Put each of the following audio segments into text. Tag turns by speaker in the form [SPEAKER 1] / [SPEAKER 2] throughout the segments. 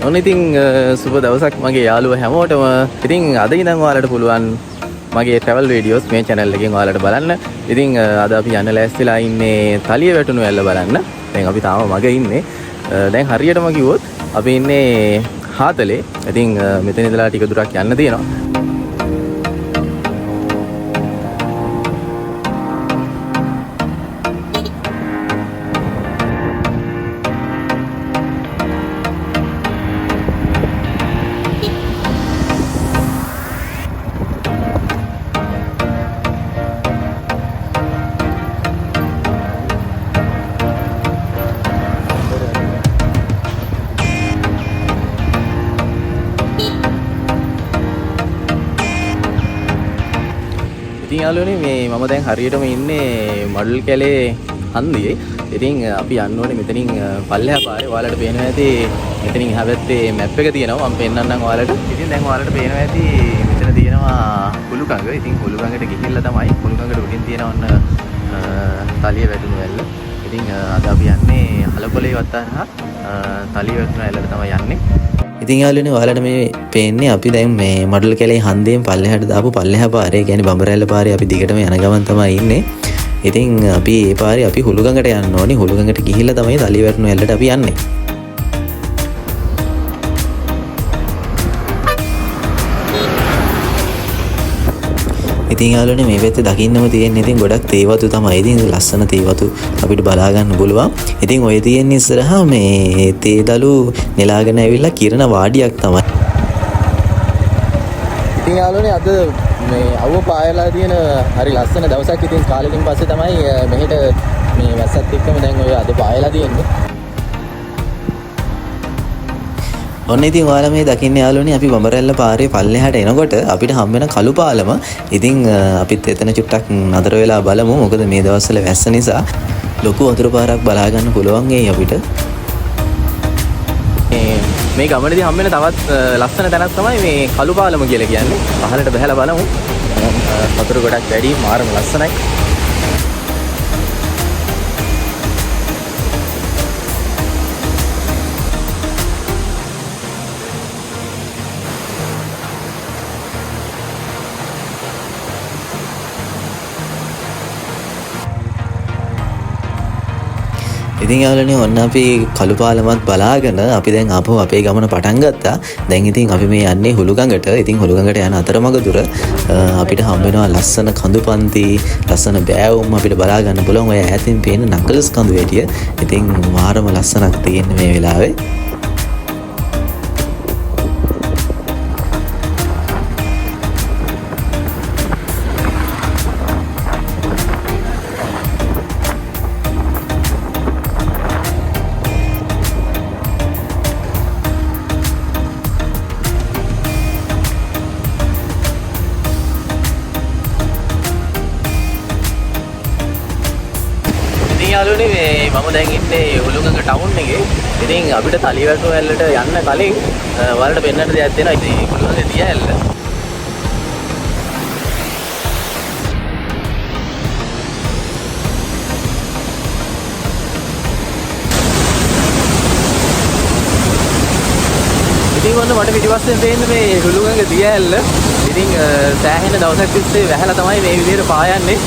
[SPEAKER 1] ඔන්න ඉතින් සුබ දවසක් මගේ යාළුවෝ හැමෝටම. ඉතින් අද ඉඳන් ඔයාලට පුළුවන් මගේ travel videos මේ channel එකෙන් ඔයාලට බලන්න. ඉතින් අද අපි යන්න ලෑස්තිලා ඉන්නේ තලිය වැටුණු වැල්ල බලන්න. දැන් අපි තාම මග ඉන්නේ. දැන් හරියටම කිව්වොත් අපි ඉන්නේ හාතලේ. ඉතින් මෙතන ඉඳලා ටික දුරක් යන්න තියෙනවා. ඉතින් යාළුවනේ මේ මම දැන් හරියටම ඉන්නේ මඩල් කැලේ හන්දියේ. ඉතින් අපි යන්න ඕනේ මෙතනින් පල්ලෙහා පාරේ. ඔයාලට පේනවා ඇති මෙතනින් එහා පැත්තේ මැප් එක තියෙනවා. මම පෙන්නන්නම් ඔයාලට. ඉතින් දැන් ඔයාලට පේනවා ඇති මෙතන තියෙනවා කුළුකඟ. ඉතින් කුළුකඟට ගිහිල්ලා තමයි කුළුකඟට උඩින් තියෙන ඔන්න තලිය වැටුණු වැල්ල. ඉතින් අද අපි යන්නේ හලකොලේ වත්තහා තලිය වැටුණු වැල්ලට තමයි යන්නේ. ඉතින් යාළුවනේ ඔයාලට මේ පේන්නේ අපි දැන් මේ මඩල් කැලේ හන්දියෙන් පල්ලෙහාට දාපු පල්ලෙහා පාරේ. කියන්නේ බඹරැල්ල පාරේ අපි දිගටම යන ගමන් තමයි ඉන්නේ. ඉතින් අපි මේ පාරේ අපි හුළුගඟට යන්න ඕනේ. හුළුගඟට ගිහිල්ලා තමයි තලිය වැටුණු වැල්ලට අපි යන්නේ. ඉතින් යාළුවනේ මේ පැත්තේ දකින්නම තියෙන්නේ ඉතින් ගොඩක් තේ වතු තමයි. ඉතින් ලස්සන තේ වතු අපිට බලා ගන්න පුළුවන්. ඉතින් ඔය තියෙන ඉස්සරහා මේ තේ දළු නෙලාගෙන ඇවිල්ලා කිරණ වාඩියක් තමයි. ඉතින් යාළුවනේ අද මේ අවුව පායලා තියෙන හරි ලස්සන දවසක්. ඉතින් කාලෙකින් පස්සේ තමයි මෙහෙට මේ වැස්සත් එක්කම දැන් ඔය අද පායලා තියෙන්නේ. ඔන්න ඉතින් ඔයාලා මේ දකින්නේ යාළුවනේ අපි බඹරැල්ල පාරේ පල්ලෙහාට එනකොට අපිට හම් වෙන කළු පාලම. ඉතින් අපිත් එතන චුට්ටක් නතර වෙලා බලමු. මොකද මේ දවස්වල වැස්ස නිසා ලොකු වතුර පාරක් බලා ගන්න පුළුවන් වෙයි අපිට. මේ ගමනේදී හම් වෙන තවත් ලස්සන තැනක් තමයි මේ කළු පාලම කියලා කියන්නේ. පහළට බහලා බලමු. වතුර ගොඩක් වැඩි, මාරම ලස්සනයි. ඉතින් යාළුවනේ ඔන්න අපි කළු පාලමත් බලාගෙන අපි දැන් ආපහු අපේ ගමන පටන් ගත්තා. දැන් ඉතින් අපි මේ යන්නේ හුළුගඟට. ඉතින් හුළුගඟට යන අතරමඟ දුර අපිට හම්බ වෙනවා ලස්සන කඳු පන්ති, ලස්සන බෑවුම් අපිට බලා ගන්න පුළුවන්. ඔය ඈතින් පේන නකලස් කඳු වැටිය. ඉතින් මාරම ලස්සනක් තියෙන මේ වෙලාවේ. යාළුවනේ මේ මම දැන් ඉන්නේ හුළුගඟ ටවුන් එකේ. ඉතින් අපිට තලිය වැටුණු වැල්ලට යන්න කලින් ඔයාලට පෙන්නන්න දෙයක් තියෙනවා. ඉතින් හුළුගඟේ දියඇල්ල. ඉතින් ඔන්න මට පිටිපස්සෙන් තේින්නේ මේ හුළුගඟ දියඇල්ල. ඉතින් සෑහෙන දවසක් තිස්සේ වැහලා තමයි මේ විදිහට පායන්නේ.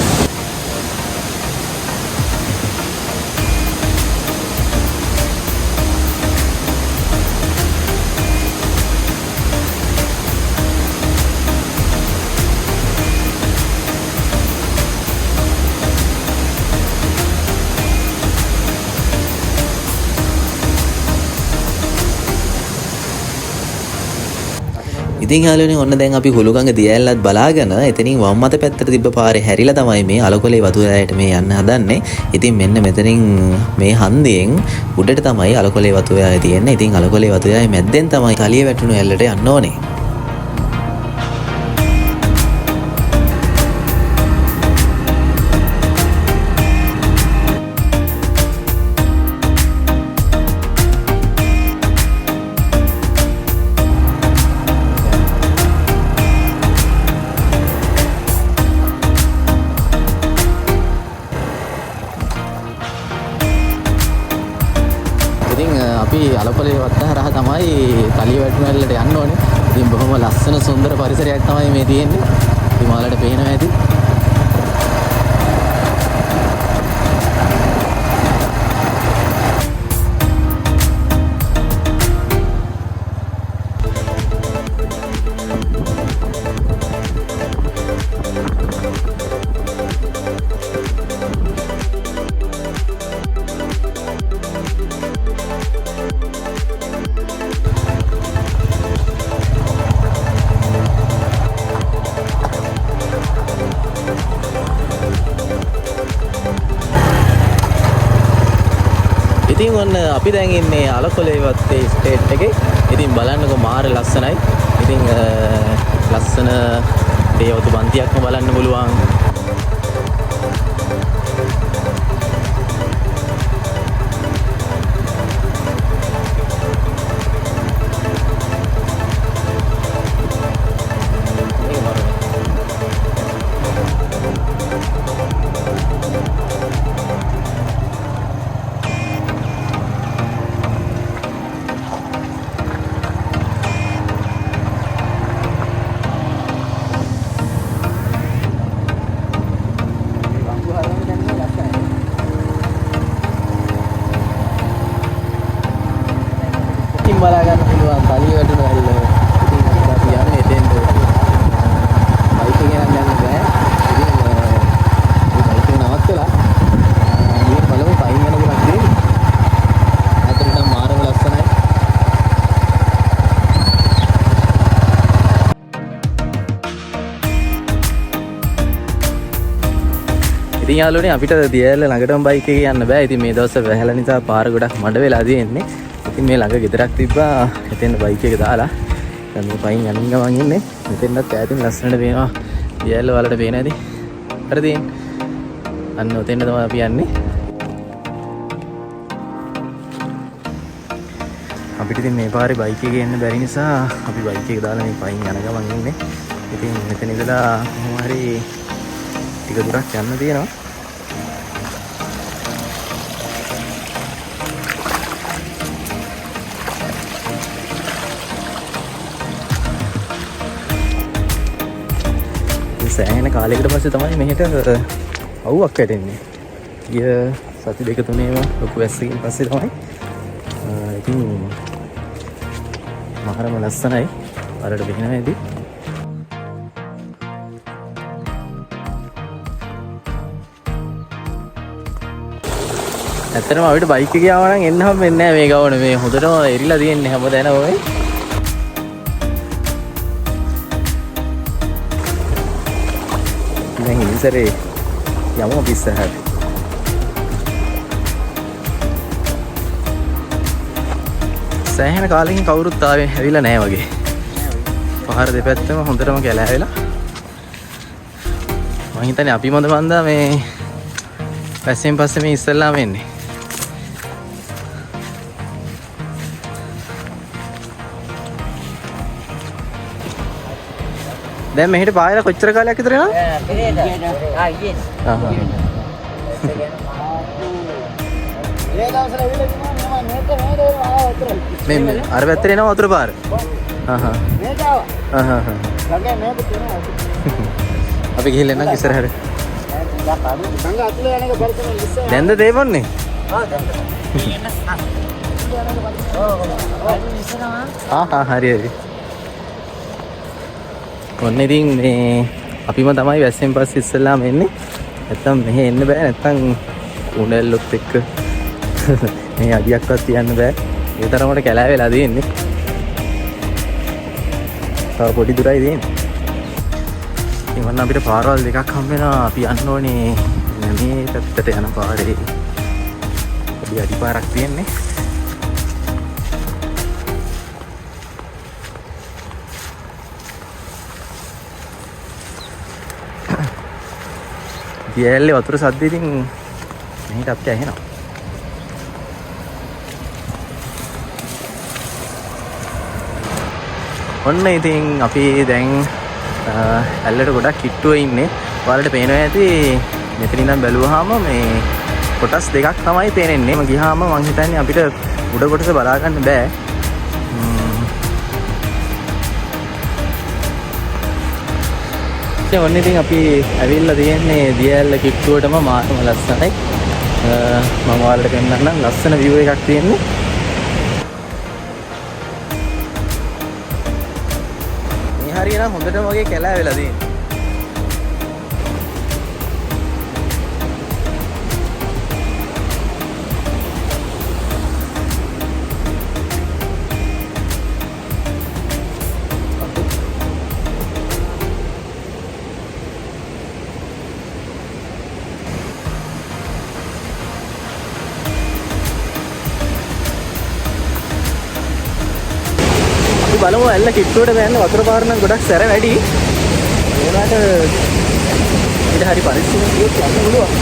[SPEAKER 1] ඉතින් යාළුවනේ ඔන්න දැන් අපි හුළුගඟ දියඇල්ලත් බලාගෙන එතනින් වම් අත පැත්තට තිබ්බ පාරේ හැරිලා තමයි මේ අලකොලේ වතුරයට මේ යන්න හදන්නේ. ඉතින් මෙන්න මෙතනින් මේ හන්දියෙන් උඩට තමයි අලකොලේ වතුරය තියෙන්නේ. ඉතින් අලකොලේ වතුරය මැද්දෙන් තමයි තලිය වැටුණු ඇල්ලට යන්න ඕනේ. අලකොලේ වත්ත හරහා තමයි තලිය වැටුනල්ලට යන්න ඕනේ. ඉතින් බොහොම ලස්සන සුන්දර පරිසරයක් තමයි මේ තියෙන්නේ. ඉතින් ඔයාලට පේනවා ඇති. ඉතින් ඔන්න අපි දැන් ඉන්නේ අලකොලේවත්තේ ස්ටේට් එකේ. ඉතින් බලන්නකො මාර ලස්සනයි. ඉතින් ලස්සන දේවතු බන්තියක්ම බලන්න පුළුවන්. බලා ගන්න පුළුවන් තලිය වැටුන හැල්ල. ඉතින් අපි යන්නේ එතෙන්ද. බයික් එක යන්න යන්න බෑ. ඉතින් මේ බයික් එක නවත්තලා මේ බලමු පයින් යන ගමන් දෙන්නේ. අතරට මාරම ලස්සනයි. ඉතින් යාළුවනේ අපිට දියැල ළඟටම බයික් එකේ යන්න බෑ. ඉතින් මේ දවස්වල වැහැලා නිසා පාර ගොඩක් මඩ වෙලා තියෙන්නේ. ඉතින් මේ ළඟ ගෙදරක් තිබ්බා. එතෙන් බයික් එක දාලා දැන් මේ පයින් යමින් ගමන් ඉන්නේ. මෙතෙන්වත් ඈතින් ලස්සනට පේනවා. දියැල වලට පේන ඇති. හරිද? අන්න ඔතෙන් තමයි අපි යන්නේ. අපිට ඉතින් මේ පාරේ බයික් එකේ එන්න බැරි නිසා අපි බයික් එක දාලා මේ පයින් යන ගමන් ඉන්නේ. ඉතින් මෙතන ඉඳලා කොහොම හරි ටික දුරක් යන්න තියෙනවා. සෑහෙන කාලයකට පස්සේ තමයි මෙහෙට අවුවක් වැටෙන්නේ. ගිය සති දෙක තුනේම ලොකු වැස්සකින් පස්සේ තමයි. ඉතින් මහරම ලස්සනයි. වලට බහිනවා ඇති. ඇත්තටම අපිට බයික් එකේ ආව නම් එන්න හම් වෙන්නේ නැහැ මේ ගවන. මේ හොඳටම එරිලා තියෙන්නේ හැමදැන ඔය. දැන් ඉස්සරේ යමු අපි ඉස්සරහට. සෑහෙන කාලෙකින් කවුරුත් ඇවිල්ලා නැහැ වගේ. පහර දෙපැත්තම හොඳටම කැලෑවෙලා. මම හිතන්නේ අපි මන්දා මේ පැස්සෙන් පස්සේ මේ ඉස්සල්ලාම එන්නේ. දැන් මෙහෙට පායලා කොච්චර කාලයක් විතර යනවද? මේ අර පැත්තේ එනවා වතුර පාර. අපි ගිහින් එන්න ඉස්සරහට. දැන්ද තේපොන්නේ? හරි හරි. ඔන්න ඉතින් මේ අපිම තමයි වැස්සෙන් පස්සේ ඉස්සෙල්ලාම එන්නේ. නැත්තම් මෙහෙ එන්න බෑ. නැත්තම් උණැල්ලොත් එක්ක මේ අඩියක්වත් තියන්න බෑ. ඒ තරමට කැලෑ වෙලා තියෙන්නේ. තව පොඩි දුරයි තියෙන්නේ. ඉතින් වන්න අපිට පාරවල් දෙකක් හම්බ වෙනවා. අපි යන්න ඕනේ මේ පැත්තට යන පාරේ. පොඩි අඩිපාරක් තියෙන්නේ. දියැලේ වතුර සද්ද ඉතින් මෙහෙට අපිට ඇහෙනවා. ඔන්න ඉතින් අපි දැන් ඇල්ලට ගොඩක් කිට්ටුව ඉන්නේ. ඔයාලට පේනවා ඇති මෙතන ඉඳන් බැලුවාම මේ කොටස් දෙකක් තමයි පේන්නේ. මම ගියාම මං හිතන්නේ අපිට උඩ කොටස බලා ගන්න බෑ. ඔන්න ඉතින් අපි ඇවිල්ලා තියෙන්නේ දියැල්ල කිට්ටුවටම මාතම ලස්සනයි. මම ඔයාලට පෙන්නන්නම් ලස්සන view එකක් තියෙන්නේ. මේ හරියනම් හොඳටම වගේ කැලෑ වෙලා තියෙන්නේ. බලමු ඇල්ල කිට්ටුවට බෑන්න වතුර පාර නම් ගොඩක් සැර වැඩි. ඒකට ඊට හරි පරිස්සමෙන් යන්න පුළුවන්.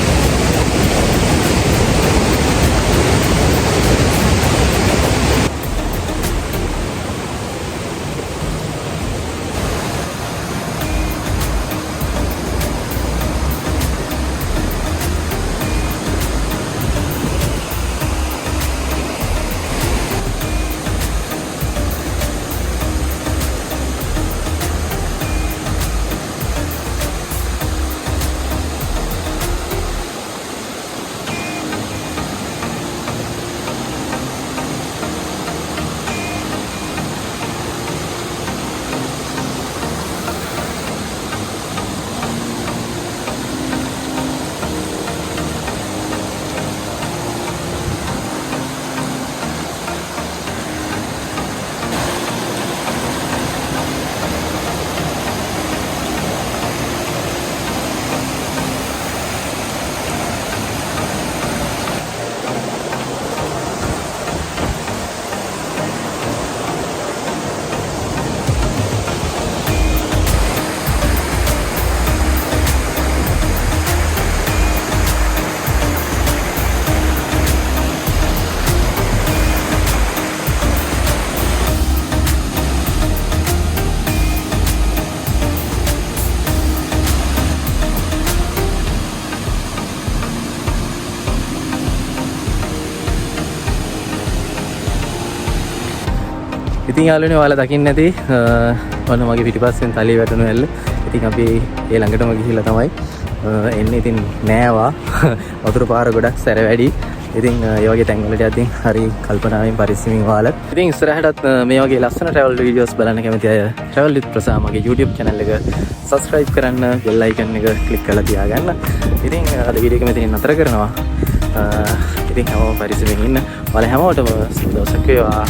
[SPEAKER 1] ඉතින් යාළුවනේ ඔයාලා දකින්න නැති ඔන්න මගේ පිටිපස්සෙන් තලිය වැටුණු ඇල්ල. ඉතින් අපි ඒ ළඟටම ගිහිල්ලා තමයි එන්නේ. ඉතින් නෑවා වතුර පාර ගොඩක් සැර වැඩි. ඉතින් ඒ වගේ තැන්වලට යද්දී හරි කල්පනාවෙන් පරිස්සමින් ඔයාලා. ඉතින් ඉස්සරහටත් මේ වගේ ලස්සන travel videos බලන්න කැමති අය travel with ප්‍රසා මගේ YouTube channel එක subscribe කරන්න, bell icon එක click කරලා තියාගන්න. ඉතින් අද වීඩියෝ එක මෙතනින් නතර කරනවා. ඉතින් හැමෝම පරිස්සමින් ඉන්න. ඔයාලා හැමෝටම සුබ දවසක් වේවා.